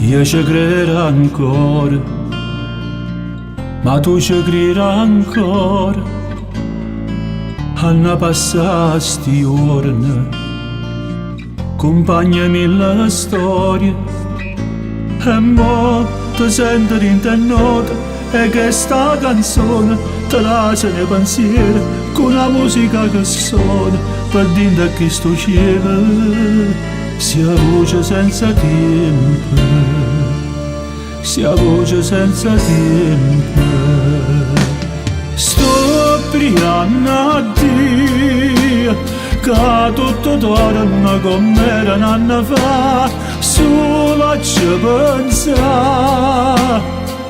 Io ci credo ancora, ma tu ci credi ancora. Hanno passato sti giorni, accompagnami la storia. E mo ti sento in te nota e che sta canzone te la se ne pensiero con la musica che suona per dire che sto cielo sia voce senza tempo, sia voce senza tempo. Sto pregando a Dio che tutto torna come era un anno fa, solo ci pensa,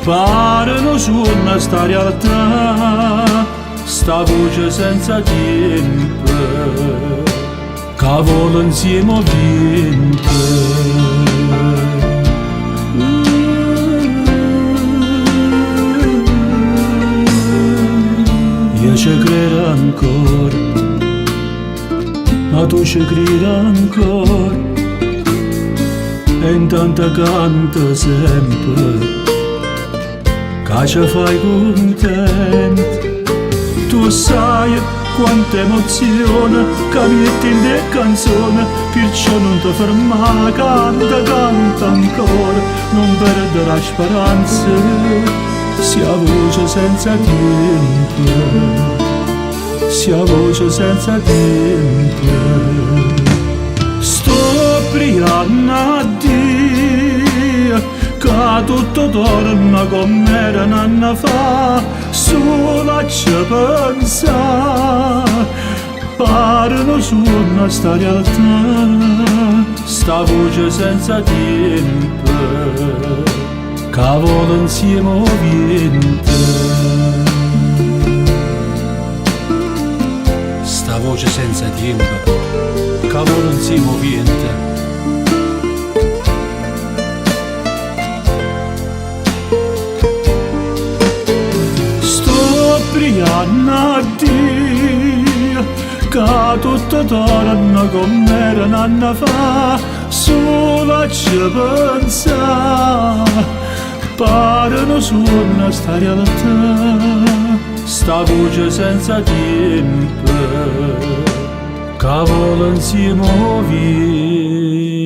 pare non suona sta realtà, sta voce senza tempo, che vola insieme al vento. Io ci credo ancora, ma tu ci credi ancora, e intanto canto sempre, che ci fai contento. Tu sai quanta emozione che metti in te canzone, perciò non ti fermare, canta, canta ancora, non perdere la speranza, sia voce senza tempo, sia voce senza tempo. Sto pregando a Dio che tutto torna come era un anno fa, solo ci pensa, pare non suona sta realtà, sta voce senza tempo, che vola insieme al vento. Sta voce senza tempo, che vola insieme al vento. Pregando a Dio che tutto torna come era un anno fa, solo ci pensa, pare non suona sta realtà, sta voce senza tempo, che vola insieme al vento.